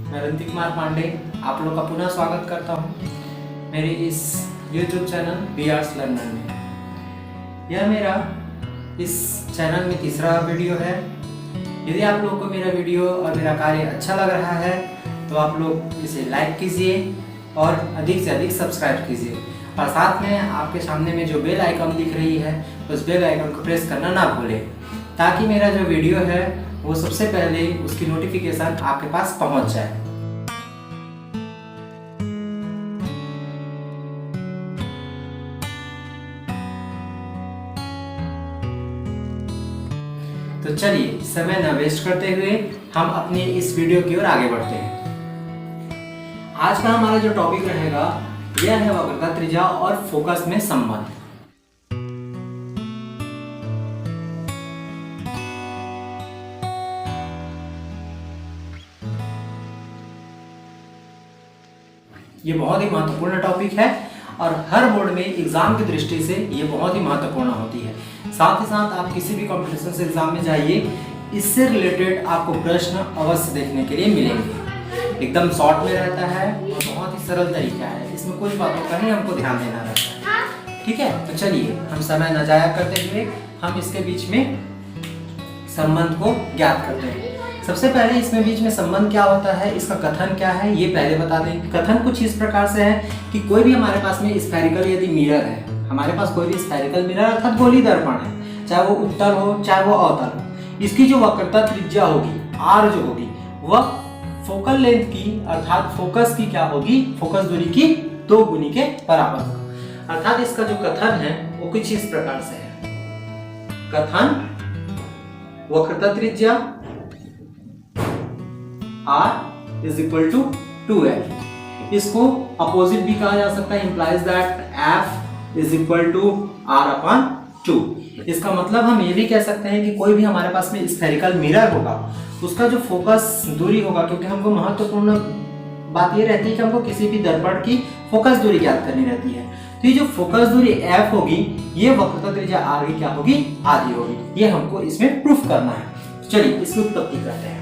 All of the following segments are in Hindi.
मैं रंती कुमार पांडे आप लोग का पुनः स्वागत करता हूँ मेरे इस YouTube channel B arts learner में। यह मेरा इस चैनल में तीसरा वीडियो है। यदि आप लोग को मेरा वीडियो और मेरा कार्य अच्छा लग रहा है तो आप लोग इसे लाइक कीजिए और अधिक से अधिक सब्सक्राइब कीजिए, और साथ में आपके सामने में जो बेल आइकन दिख रही है उस बेल आइकन को प्रेस करना ना भूलें, ताकि मेरा जो वीडियो है वो सबसे पहले उसकी नोटिफिकेशन आपके पास पहुंच जाए। तो चलिए समय न वेस्ट करते हुए हम अपने इस वीडियो की ओर आगे बढ़ते हैं। आज का हमारा जो टॉपिक रहेगा यह है वक्रता त्रिज्या और फोकस में संबंध। ये बहुत ही महत्वपूर्ण टॉपिक है और हर बोर्ड में एग्जाम की दृष्टि से ये बहुत ही महत्वपूर्ण होती है। साथ ही साथ आप किसी भी कॉम्पिटिशन से एग्जाम में जाइए, इससे रिलेटेड आपको प्रश्न अवश्य देखने के लिए मिलेंगे। एकदम शॉर्ट में रहता है और बहुत ही सरल तरीका है, इसमें कुछ बातों का ही हमको ध्यान देना रहता है। ठीक है, तो चलिए हम समय न जाया करते हुए हम इसके बीच में संबंध को ज्ञात करते हैं। सबसे पहले इसमें बीच में संबंध क्या होता है, इसका कथन क्या है ये पहले बता दें। कथन कुछ इस प्रकार से है कि कोई भी हमारे पास में स्फेरिकल यदि मिरर है, हमारे पास कोई भी स्फेरिकल मिरर अर्थात गोली दर्पण है, चाहे वो उत्तल हो चाहे वो अवतल हो, इसकी जो वक्रता त्रिज्या होगी आर जो होगी वह फोकल लेंथ की अर्थात फोकस की क्या होगी, फोकस दूरी की 2 गुनी के बराबर होगा। अर्थात इसका जो कथन है वो कुछ इस प्रकार से है। कथन वक्रता त्रिज्या R is equal to 2L। इसको अपोजिट भी कहा जा सकता है, implies that F is equal to R upon 2। इसका मतलब हम ये भी कह सकते हैं कि कोई भी हमारे पास में स्फेरिकल मिरर होगा उसका जो फोकस दूरी होगा, क्योंकि हमको महत्वपूर्ण बात ये रहती है कि हमको किसी भी दर्पण की फोकस दूरी ज्ञात करनी रहती है, तो ये जो फोकस दूरी F होगी ये वक्रता त्रिज्या R की क्या होगी, आधी होगी। ये हमको इसमें प्रूफ करना है। चलिए इसकी उत्पत्ति करते हैं।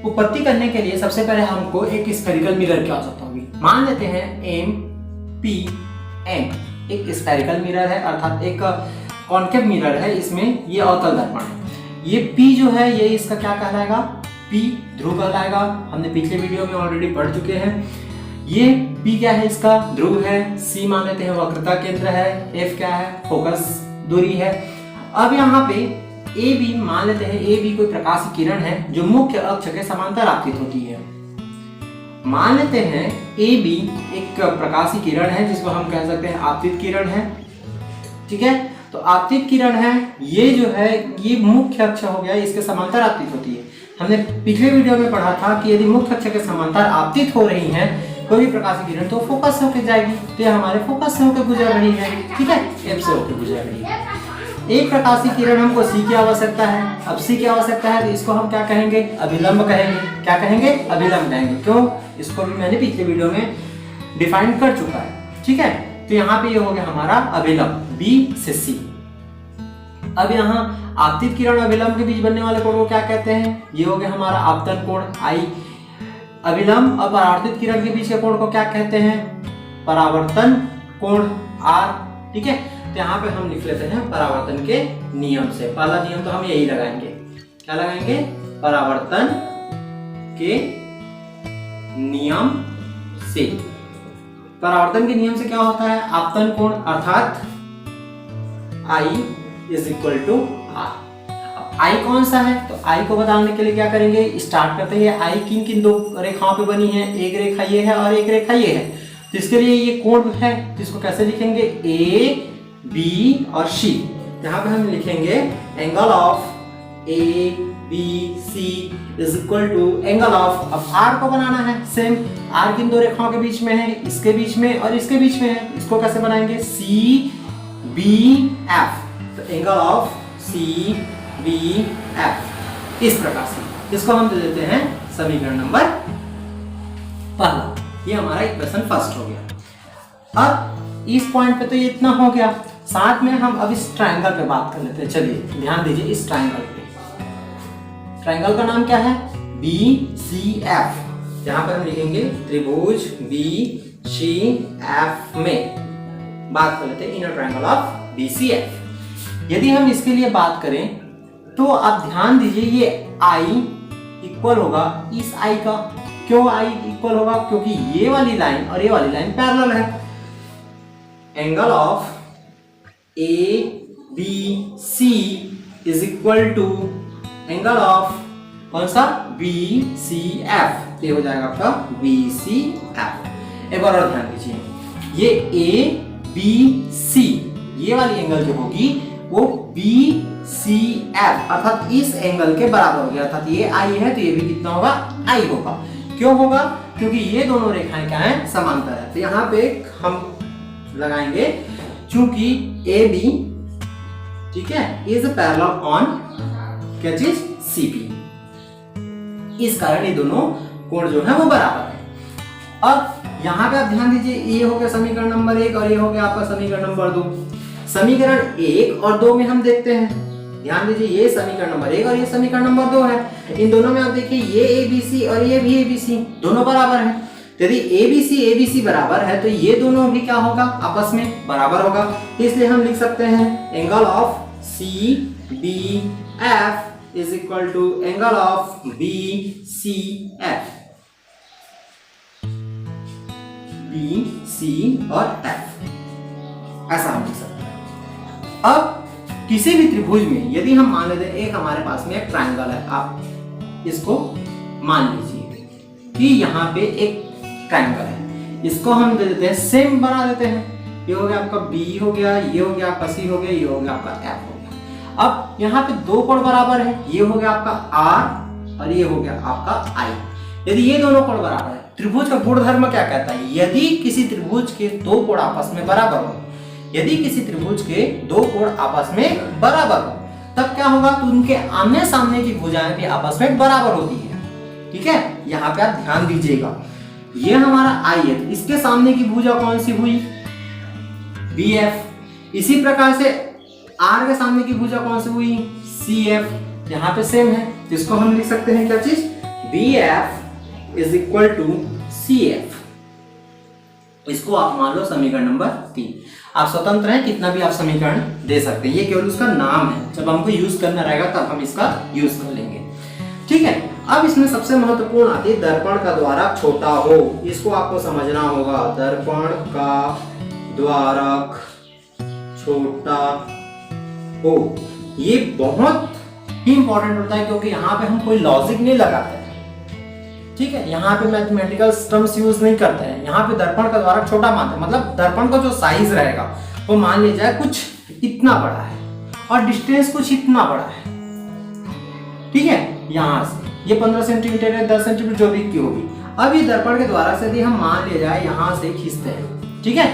उत्पत्ति करने के लिए सबसे पहले हमको एक स्फेरिकल मिरर की आवश्यकता होगी। मान लेते हैं M एक स्फेरिकल मिरर है अर्थात एक कॉन्केव मिरर है, इसमें ये अवतल दर्पण है। ये P जो है ये इसका क्या कहलाएगा, P ध्रुव कहलाएगा। हमने पिछले वीडियो में ऑलरेडी पढ़ चुके हैं। ये P क्या है, इसका ध्रुव है। C मान लेते हैं वक्रता केंद्र है। F क्या है, फोकस दूरी है। अब यहाँ पे ए बी मान लेते हैं, ए बी कोई प्रकाश किरण है जो मुख्य अक्ष के समांतर आपतित होती है। मान लेते हैं ए बी एक प्रकाशी किरण है जिसको हम कह सकते हैं आपतित किरण है। ठीक है, तो आपतित किरण है, ये जो है ये मुख्य अक्ष हो गया, इसके समांतर आपतित होती है। हमने पिछले वीडियो में पढ़ा था कि यदि मुख्य अक्ष के समांतर आपतित हो रही है कोई भी प्रकाशी किरण तो फोकस से होकर जाएगी, तो ये हमारे फोकस से होकर गुजर रही है। ठीक है, एफ से होकर गुजर रही है। एक प्रकाशी किरण हमको सी की आवश्यकता है। अब सी की आवश्यकता है तो इसको हम क्या कहेंगे, अभिलंब कहेंगे। क्या कहेंगे, अभिलंब कहेंगे। क्यों, इसको भी मैंने पिछले वीडियो में डिफाइन कर चुका है। ठीक है, तो यहाँ पे ये हो गया हमारा अभिलंब बी से सी। अब यहाँ आपतित किरण अभिलंब के बीच बनने वाले कोण को क्या कहते हैं, ये हो गया हमारा आपतन कोण आई। अभिलंब और परावर्तित किरण के बीच के कोण को क्या कहते हैं, परावर्तन कोण आर। ठीक है, तो यहाँ पे हम लिख लेते हैं परावर्तन के नियम से। पहला नियम तो हम यही लगाएंगे, क्या लगाएंगे, परावर्तन के नियम से। परावर्तन के नियम से क्या होता है, आपतन कोण अर्थात I is equal to R। अब I कौन सा है, तो I को बताने के लिए क्या करेंगे, स्टार्ट करते हैं। I किन किन 2 रेखाओं पे बनी है, एक रेखा ये है और एक रेखा ये है, तो इसके लिए ये कोण है, तो इसको कैसे लिखेंगे, A B और C। यहाँ पे हम लिखेंगे angle of A B C is equal to angle of, अब R को बनाना है सेम, R किन 2 रेखाओं के बीच में है, इसके बीच में और इसके बीच में है, इसको कैसे बनाएंगे, C B F। तो angle of C B F इस प्रकार से, इसको हम दे देते हैं समीकरण नंबर पहला। ये हमारा इक्वेशन फर्स्ट हो गया। अब इस पॉइंट पे तो ये इतना हो गया। साथ में हम अब इस ट्रायंगल पे बात कर लेते हैं। चलिए ध्यान दीजिए इस ट्रायंगल पे। ट्रायंगल का नाम क्या है? BCF। यहाँ पर हम लिखेंगे त्रिभुज BCF में बात कर लेते हैं इनर ट्रायंगल ऑफ BCF। यदि हम इसके लिए बात करें तो आप ध्यान दीजिए ये I इक्वल होगा इस I का। क्यों I इक्वल होगा? क्योंकि ये वाली लाइन और ये वाली लाइन पैरेलल है। Angle of ABC is equal to angle of कौन सा? BCF। ये हो जाएगा आपका BCF। एक बार और ध्यान दीजिए, ये ABC ये वाली एंगल जो होगी वो BCF अर्थात इस एंगल के बराबर होगी। अर्थात ये I है तो ये भी कितना होगा? I होगा। क्यों होगा? क्योंकि ये दोनों रेखाएं क्या हैं? समांतर है। तो यहाँ पे हम लगाएंगे चूंकि AB ठीक है इज पैरेलल ऑन क्या चीज? CP। इस कारण ये दोनों कोण जो है वो बराबर है। अब यहाँ पे आप ध्यान दीजिए, ये हो गया समीकरण नंबर 1 और ये हो गया आपका समीकरण नंबर 2। समीकरण 1 और 2 में हम देखते हैं, ध्यान दीजिए ये समीकरण नंबर 1 और ये समीकरण नंबर 2 है। इन दोनों में आप देखिए ये ABC और ये भी ABC दोनों बराबर है। यदि ABC बराबर है तो ये दोनों भी क्या होगा? आपस में बराबर होगा। इसलिए हम लिख सकते हैं angle of CBF is equal to angle of BCF। BC और F ऐसा हम लिख सकते हैं। अब किसी भी त्रिभुज में यदि हम मान लेते हैं एक हमारे पास में एक ट्रायंगल है, आप इसको मान लीजिए कि यहाँ पे एक ट्रायंगल है, इसको हम दे देते हैं सेम बना देते हैं। ये हो गया आपका B हो गया, ये हो गया आपका C हो गया, ये हो गया आपका F हो गया। अब यहाँ पे दो कोण बराबर है, ये हो गया आपका R और ये हो गया आपका I। यदि ये दोनों कोण बराबर है, त्रिभुज का गुणधर्म क्या कहता है? यदि किसी त्रिभुज के दो कोण आपस में बराबर हो, यदि किसी त्रिभुज के दो कोण आपस में बराबर हो तब क्या होगा? तो उनके आमने सामने की भुजाएं भी आपस में बराबर होती है। ठीक है, यहाँ पे आप ध्यान दीजिएगा, ये हमारा I है, इसके सामने की भुजा कौन सी हुई? BF। इसी प्रकार से R के सामने की भुजा कौन सी हुई? CF। यहाँ पे सेम है, जिसको हम लिख सकते हैं क्या चीज? BF is equal to CF। इसको आप मान लो समीकरण नंबर 3। आप स्वतंत्र हैं, कितना भी आप समीकरण दे सकते हैं, ये केवल उसका नाम है। जब हमको यूज करना रहेगा तब हम इसका यूज कर लेंगे। ठीक है, अब इसमें सबसे महत्वपूर्ण आती है दर्पण का द्वारक छोटा हो। इसको आपको समझना होगा, दर्पण का द्वारक छोटा हो। ये बहुत ही इंपॉर्टेंट होता है क्योंकि यहाँ पे हम कोई लॉजिक नहीं लगाते हैं। ठीक है, यहाँ पे मैथमेटिकल टर्म्स यूज नहीं करते हैं। यहाँ पे दर्पण का द्वारक छोटा मानते हैं, मतलब दर्पण का जो साइज रहेगा वो मान लीजिए कुछ इतना बड़ा है और डिस्टेंस कुछ इतना बड़ा है। ठीक है, यहाँ से ये 15 सेंटीमीटर है, 10 सेंटीमीटर जो भी की होगी। अब ये दर्पण के द्वारा से यदि हम मान ले जाए यहाँ से खींचते हैं, ठीक है,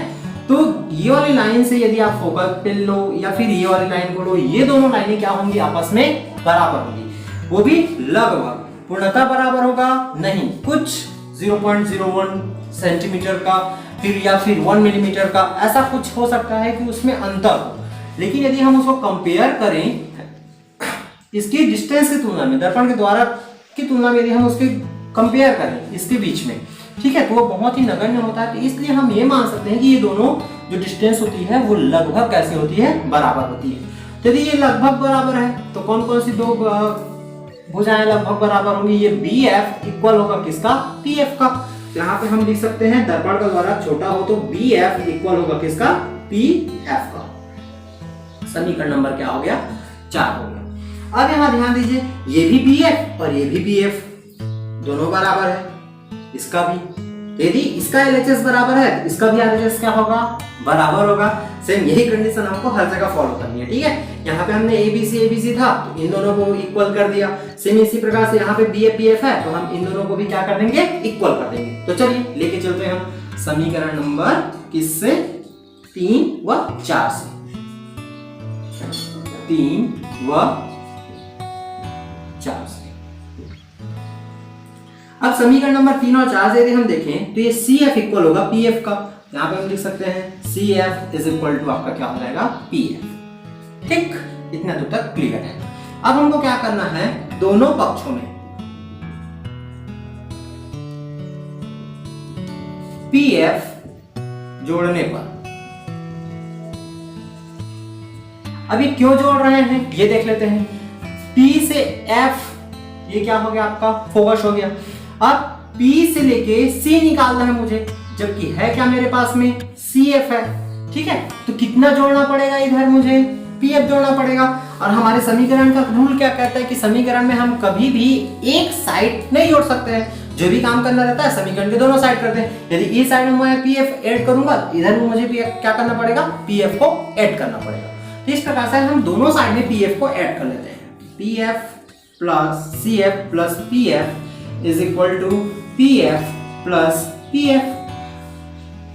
तो ये वाली लाइन से यदि आप फोकस पे लो या फिर ये वाली लाइन को लो, ये दोनों लाइनें क्या होंगी? आपस में बराबर होंगी। वो भी लगभग, पूर्णतः बराबर होगा नहीं, कुछ 0.01 सेंटीमीटर का फिर या फिर 1 मिलीमीटर का, ऐसा कुछ हो सकता है कि उसमें अंतर हो। लेकिन यदि हम उसको कंपेयर करें इसकी डिस्टेंस की तुलना में, दर्पण के द्वारा की तुलना में यदि हम उसके कंपेयर करें इसके बीच में, ठीक है, तो वो बहुत ही नगण्य होता है। तो इसलिए हम ये मान सकते हैं कि ये दोनों जो डिस्टेंस होती है वो लगभग कैसे होती है? बराबर होती है। तो यदि ये लगभग बराबर है तो कौन कौन सी दो भुजाएं लगभग बराबर होंगी? ये BF इक्वल होगा किसका? PF का। तो यहाँ पे हम लिख सकते हैं दर्पण का द्वारक छोटा हो तो BF इक्वल होगा किसका? PF का। समीकरण नंबर क्या हो गया? 4 हो गया। अब यहाँ ध्यान दीजिए, ये भी BF और ये भी BF दोनों बराबर है, इसका भी। यदि इसका LHS बराबर है, इसका भी LHS क्या होगा? बराबर होगा। सेम यही कंडीशन हमको हर जगह फॉलो करनी है। ठीक है, यहाँ पे हमने ABC था तो इन दोनों को इक्वल कर दिया। सेम इसी प्रकार से यहाँ पे BF है तो हम इन दोनों को भी क्या कर देंगे? इक्वल कर देंगे। तो चलिए लेके चलते हैं हम समीकरण नंबर किससे? 3 व 4 से। 3 व 4 से। अब समीकरण नंबर 3 और 4 से यदि हम देखें तो ये CF इक्वल होगा PF का। यहाँ पे हम लिख सकते हैं CF इज इक्वल टू आपका क्या हो जाएगा PF। ठीक, इतना तो तक क्लियर है। अब हमको क्या करना है, दोनों पक्षों में PF जोड़ने पर, अभी क्यों जोड़ रहे हैं ये देख लेते हैं। P से F, ये क्या हो गया आपका फोकस हो गया। अब P से लेके C निकालना है मुझे, जबकि है क्या मेरे पास में CF है। ठीक है, तो कितना जोड़ना पड़ेगा इधर, मुझे PF जोड़ना पड़ेगा। और हमारे समीकरण का रूल क्या कहता है कि समीकरण में हम कभी भी एक साइड नहीं जोड़ सकते हैं, जो भी काम करना रहता है समीकरण के दोनों साइड करते हैं। यदि इस साइड में मैं PF ऐड करूंगा, इधर में मुझे क्या करना पड़ेगा, PF को ऐड करना पड़ेगा। तो इस प्रकार से हम दोनों साइड में PF को ऐड कर लेते हैं। PF plus CF plus PF is equal to PF plus PF।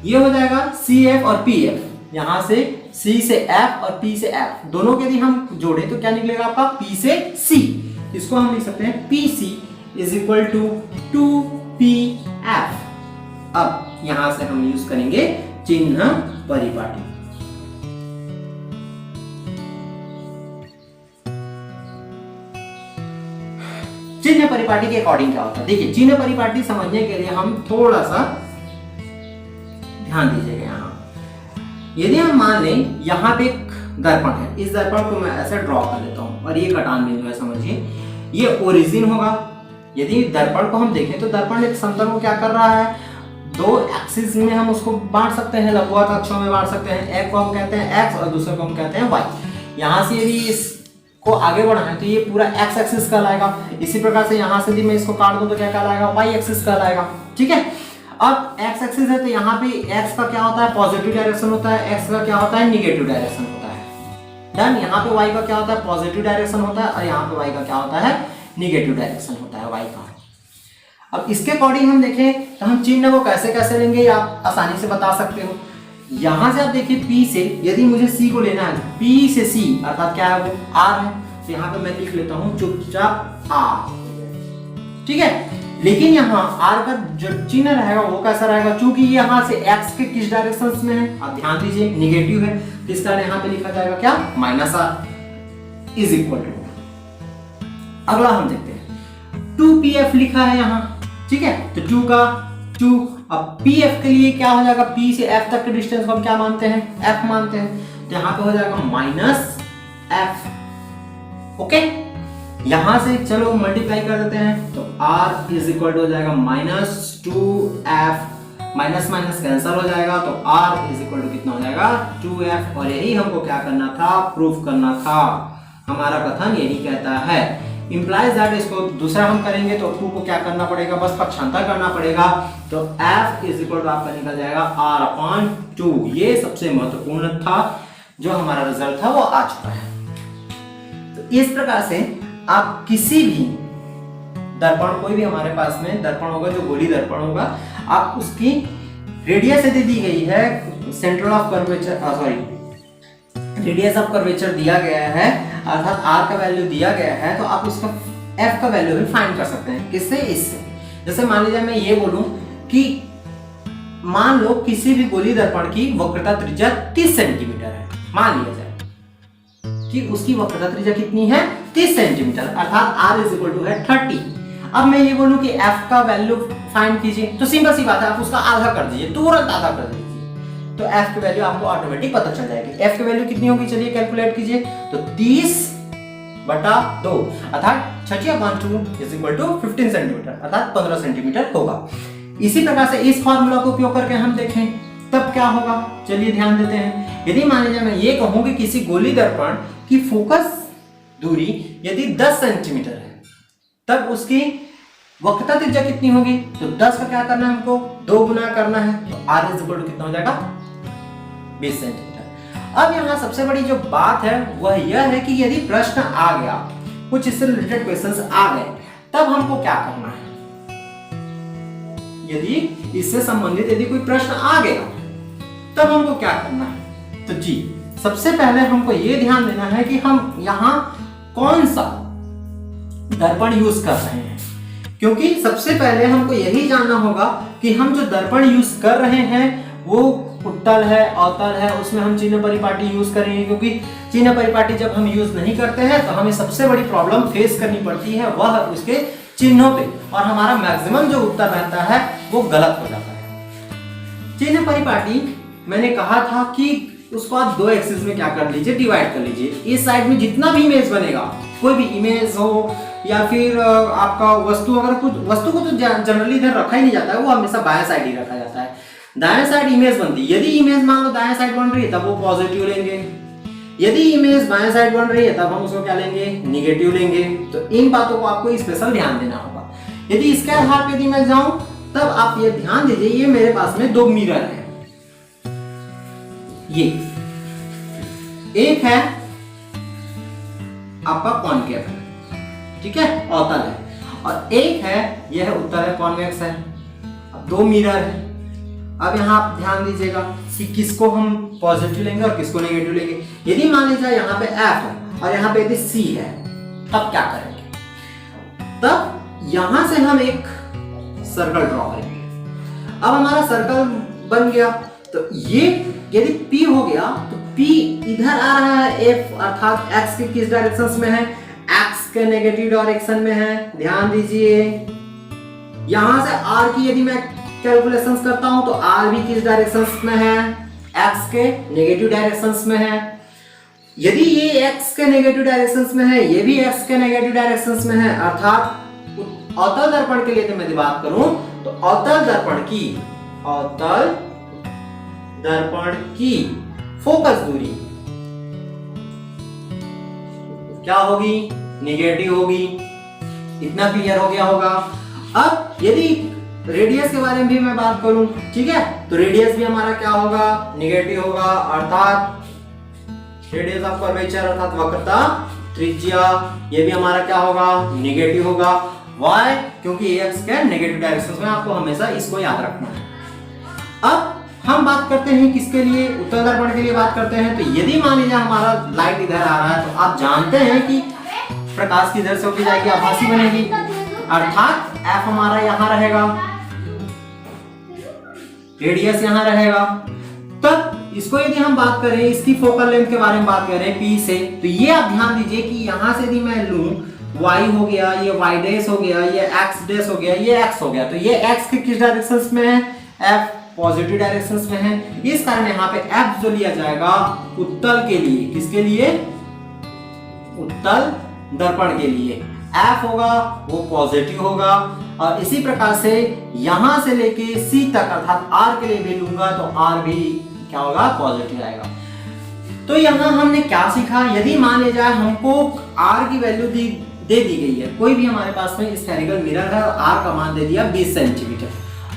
ये हो जाएगा CF और PF, यहां से C से F और P से F दोनों के यदि हम जोड़े तो क्या निकलेगा आपका P से C। इसको हम लिख सकते हैं PC is equal to 2PF। अब यहां से हम यूज करेंगे चिन्ह परिपाटी। चिन्ह परिपाटी के अकॉर्डिंग क्या होता है, देखिए चिन्ह परिपाटी समझने के लिए हम थोड़ा सा ध्यान दीजिएगा। यहाँ यदि हम मान लें यहाँ पे एक दर्पण है, इस दर्पण को मैं ऐसे ड्रॉ कर लेता हूँ और ये कटान बिंदु है, समझिए ये ओरिजिन होगा। यदि दर्पण को हम देखें तो दर्पण एक समतल को क्या कर रहा है, दो एक्सिस में हम उसको बांट सकते हैं, लंबवत अक्षों में बांट सकते हैं। एक को हम कहते हैं x और दूसरे को हम कहते हैं y। यहाँ से यदि इसको आगे बढ़ा है तो ये पूरा x एक्सिस कहलाएगा। इसी प्रकार से यहाँ से यदि मैं इसको काट दूं तो क्या कहलाएगा, y एक्सिस कहलाएगा। ठीक है, अब x एक्सिस है तो यहाँ पे x का क्या होता है, पॉजिटिव डायरेक्शन होता है, x का क्या होता है, निगेटिव डायरेक्शन होता है। डन। यहाँ पे y का क्या होता है, पॉजिटिव डायरेक्शन होता है, और यहाँ पे y का क्या होता है, निगेटिव डायरेक्शन होता है y का। अब इसके अकॉर्डिंग हम देखें तो हम चिन्ह को कैसे कैसे लेंगे, आप आसानी से बता सकते हो। यहां से आप देखिए P से यदि मुझे C को लेना है, P से C अर्थात क्या है वो R है, तो यहाँ पे मैं लिख लेता हूँ चुपचाप R। ठीक है, लेकिन यहाँ R का जो चिन्ह रहेगा वो कैसा रहेगा, चूंकि यहाँ से X के किस डायरेक्शन में है, आप ध्यान दीजिए निगेटिव है, तो इस कारण यहाँ पे लिखा जाएगा क्या, -R इज इक्वल टू। अगला हम देखते हैं 2PF लिखा है यहाँ। ठीक है, तो 2 का 2। अब PF के लिए क्या हो जाएगा, P से F तक के डिस्टेंस को हम क्या मानते हैं, F मानते हैं, तो यहाँ पे हो जाएगा -F। ओके, यहां से चलो मल्टीप्लाई कर देते हैं तो R इज इक्वल टू हो जाएगा -2F, माइनस माइनस कैंसिल हो जाएगा, तो R इज इक्वल टू कितना हो जाएगा, 2F। और यही हमको क्या करना था, प्रूफ करना था। हमारा कथन यही कहता है, इंप्लाइज दैट। इसको दूसरा हम करेंगे तो 2 को क्या करना पड़ेगा, बस पक्षांतर करना पड़ेगा, तो F इज इक्वल टू आपका निकल जाएगा R/2। ये सबसे महत्वपूर्ण था, जो हमारा रिजल्ट था वो आ चुका है। तो इस प्रकार से आप किसी भी दर्पण, कोई भी हमारे पास में दर्पण होगा जो गोली दर्पण होगा, आप उसकी रेडियस यदि दी गई है, centre of curvature, sorry radius of curvature दिया गया है, अर्थात R का वैल्यू दिया गया है, तो आप उसका F का वैल्यू भी फाइंड कर सकते हैं। किससे, इससे। जैसे मान लीजिए मैं ये बोलूं कि मान लो किसी भी गोली दर्पण की वक्रता त्रिज्या 30 सेंटीमीटर है, मान लिया जाए कि उसकी वक्रता त्रिज्या कितनी है, 30 सेंटीमीटर, अर्थात R इज इक्वल टू है 30। अब मैं ये बोलूं कि F का वैल्यू फाइंड कीजिए, तो सिंपल सी बात है, आप उसका आधा कर दीजिए, तुरंत आधा कर दीजिए, तो F की वैल्यू आपको ऑटोमेटिक पता चल जाएगी। F की वैल्यू कितनी होगी, चलिए कैलकुलेट कीजिए, तो 30/2 अर्थात 60/2 इज इक्वल टू 15 सेंटीमीटर, अर्थात 15 सेंटीमीटर होगा। इसी प्रकार से इस फार्मूला को उपयोग करके हम देखें तब क्या होगा, चलिए ध्यान देते हैं। यदि मान लीजिए मैं ये कहूं कि किसी गोली दर्पण की फोकस दूरी यदि 10 सेंटीमीटर है, तब उसकी वक्रता त्रिज्या कितनी होगी, तो 10 का क्या करना है, हमको 2 गुना करना है, तो R इज इक्वल टू कितना हो जाएगा, 20 सेंटीमीटर। अब यहाँ सबसे बड़ी जो बात है वह यह है कि यदि प्रश्न आ गया, कुछ इससे रिलेटेड क्वेश्चंस आ गए, तब हमको क्या करना है। यदि इससे संबंधित यदि कोई प्रश्न आ गया तब हमको क्या करना है, तो जी सबसे पहले हमको ये ध्यान देना है कि हम यहाँ कौन सा दर्पण यूज कर रहे हैं, क्योंकि सबसे पहले हमको यही जानना होगा कि हम जो दर्पण यूज कर रहे हैं वो उत्तल है, अवतल है, उसमें हम चिन्ह परिपाटी यूज करेंगे, क्योंकि चिन्ह परिपाटी जब हम यूज नहीं करते हैं तो हमें सबसे बड़ी प्रॉब्लम फेस करनी पड़ती है वह उसके चिन्हों पे, और हमारा मैक्सिमम जो उत्तर रहता है वो गलत हो जाता है। चिन्ह परिपाटी मैंने कहा था कि उसको आप दो एक्सिस में क्या कर लीजिए, डिवाइड कर लीजिए। इस साइड में जितना भी इमेज बनेगा, कोई भी इमेज हो या फिर आपका वस्तु, अगर कुछ वस्तु को तो जनरली इधर रखा ही नहीं जाता है, वो हमेशा बाएं साइड ही रखा जाता है। दाएं साइड इमेज बनती है, यदि इमेज मान लो दाएं साइड बन रही है तब वो पॉजिटिव लेंगे, यदि इमेज बाएं साइड बन रही है तब हम उसको क्या लेंगे, निगेटिव लेंगे। तो इन बातों को आपको स्पेशल ध्यान देना होगा। यदि इसके आधार पर यदि मैं जाऊं तब आप ये ध्यान दीजिए, ये मेरे पास में दो मिरर है, ये एक है आपका कॉनकेव है, ठीक है, अवतल है, और एक है यह उत्तल है, कॉन्वेक्स है। अब दो मिरर है। अब यहाँ आप ध्यान दीजिएगा कि किसको हम पॉजिटिव लेंगे और किसको नेगेटिव लेंगे। यदि मान लीजिए यहाँ पे F है और यहाँ पे यदि C है, तब क्या करेंगे, तब यहां से हम एक सर्कल ड्रॉ करेंगे। अब हमारा सर्कल बन गया, तो ये यदि P हो गया तो P इधर आ रहा है, F अर्थात X के किस डायरेक्शन में है, X के नेगेटिव डायरेक्शन में है। ध्यान दीजिए, यहां से R की यदि मैं कैलकुलेशंस करता हूं तो R भी किस डायरेक्शन में है, X के नेगेटिव डायरेक्शन में है। यदि ये X के नेगेटिव डायरेक्शन में है, ये भी X के नेगेटिव डायरेक्शन में है, अर्थात अवतल दर्पण के लिए तो मैं बात करूं तो अवतल दर्पण की फोकस दूरी क्या होगी, नेगेटिव होगी। इतना क्लियर हो गया होगा। अब यदि रेडियस के बारे में भी मैं बात करूं, ठीक है, तो रेडियस भी हमारा क्या होगा, नेगेटिव होगा, अर्थात रेडियस ऑफ कर्वेचर अर्थात वक्रता त्रिज्या, ये भी हमारा क्या होगा, नेगेटिव होगा। Why? क्योंकि x के नेगेटिव डायरेक्शन में आपको हमेशा इसको याद रखना है। अब हम बात करते हैं किसके लिए, उत्तल दर्पण के लिए बात करते हैं। तो यदि मान लीजिए हमारा लाइट इधर आ रहा है, तो आप जानते हैं कि प्रकाश किधर से होकर जाएगी, आभासी बनेगी, अर्थात F हमारा यहाँ रहेगा, रेडियस यहाँ रहेगा। तब इसको यदि हम बात करें, इसकी फोकल लेंथ के बारे में बात करें P से, तो ये आप ध्यान दीजिए कि यहाँ से यदि मैं लूं, y हो गया, ये y डैश हो गया, ये x डैश हो गया, ये x हो गया, तो ये x के किस डायरेक्शन में है, F पॉजिटिव डायरेक्शन में है। इस कारण यहाँ पे F जो लिया जाएगा उत्तल के लिए, किसके लिए, उत्तल दर्पण के लिए F होगा वो पॉजिटिव होगा। और इसी प्रकार से यहां से लेके C तक अर्थात R के लिए भी लूंगा तो R भी क्या होगा, पॉजिटिव आएगा। तो यहाँ हमने क्या सीखा, यदि मान लिया जाए हमको R की वैल्यू दे दी गई है, कोई भी हमारे पास में स्फेरिकल मिरर है और R का मान दे दिया 20 सेंटीमीटर,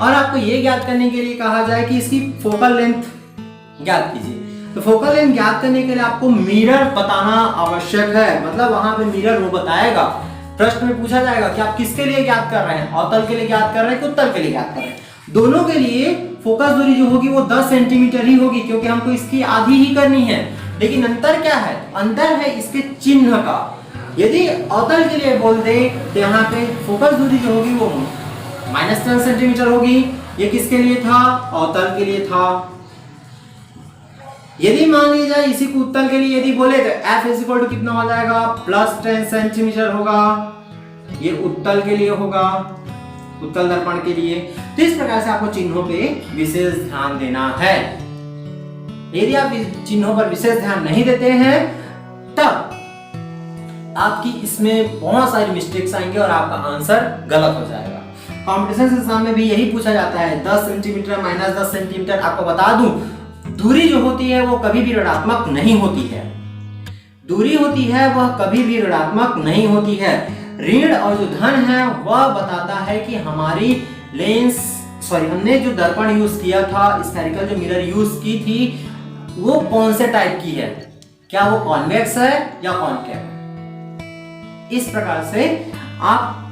और आपको ये ज्ञात करने के लिए कहा जाए कि इसकी फोकल लेंथ ज्ञात कीजिए। तो फोकल लेंथ ज्ञात करने के लिए आपको मिरर बताना आवश्यक है, मतलब वहां पे मिरर वो बताएगा। प्रश्न में पूछा जाएगा कि आप किसके लिए ज्ञात कर रहे हैं, अवतल के लिए ज्ञात कर रहे हैं कि उत्तल के लिए ज्ञात कर रहे हैं। दोनों के लिए फोकस दूरी जो होगी वो 10 सेंटीमीटर ही होगी, क्योंकि हमको इसकी आधी ही करनी है। लेकिन अंतर क्या है, अंतर है इसके चिन्ह का। यदि अवतल के लिए बोल दे तो यहाँ पे फोकस दूरी जो होगी वो -10 सेंटीमीटर होगी। ये किसके लिए था, अवतल के लिए था। यदि मान लीजिए जाए इसी को उत्तल के लिए यदि बोले तो F इक्वल टू कितना हो जाएगा, +10 सेंटीमीटर होगा। ये उत्तल के लिए होगा, उत्तल दर्पण के लिए। तो इस प्रकार से आपको चिन्हों पे विशेष ध्यान देना है। यदि आप चिन्हों पर विशेष ध्यान नहीं देते हैं तब आपकी इसमें बहुत सारी मिस्टेक्स आएंगे और आपका आंसर गलत हो जाएगा। कॉम्पिटिशन एग्जाम में भी यही पूछा जाता है, 10 सेंटीमीटर -10 सेंटीमीटर। आपको बता दूं, दूरी जो होती है वो कभी भी ऋणात्मक नहीं होती है। दूरी होती है वह कभी भी ऋणात्मक नहीं होती है। ऋण और जो धन है वह बताता है कि हमारी हमने जो दर्पण यूज किया था, स्फेरिकल जो मिरर यूज की थी, वो कौन से टाइप की है, क्या वो कॉन्वेक्स है या कॉनकेव। इस प्रकार से आप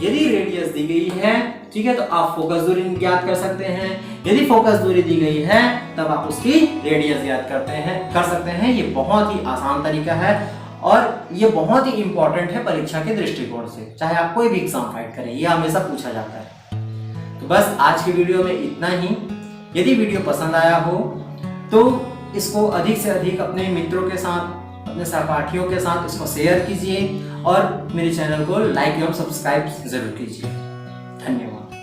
यदि रेडियस दी गई है, ठीक है, तो आप फोकस दूरी ज्ञात कर सकते हैं। यदि फोकस दूरी दी गई है तब आप उसकी रेडियस ज्ञात कर सकते हैं। ये बहुत ही आसान तरीका है और ये बहुत ही इंपॉर्टेंट है परीक्षा के दृष्टिकोण से, चाहे आप कोई भी एग्जाम फाइट करें, ये हमेशा पूछा जाता है। तो बस आज की वीडियो में इतना ही। यदि वीडियो पसंद आया हो तो इसको अधिक से अधिक अपने मित्रों के साथ, अपने सहपाठियों के साथ इसको शेयर कीजिए और मेरे चैनल को लाइक एवं सब्सक्राइब जरूर कीजिए। धन्यवाद।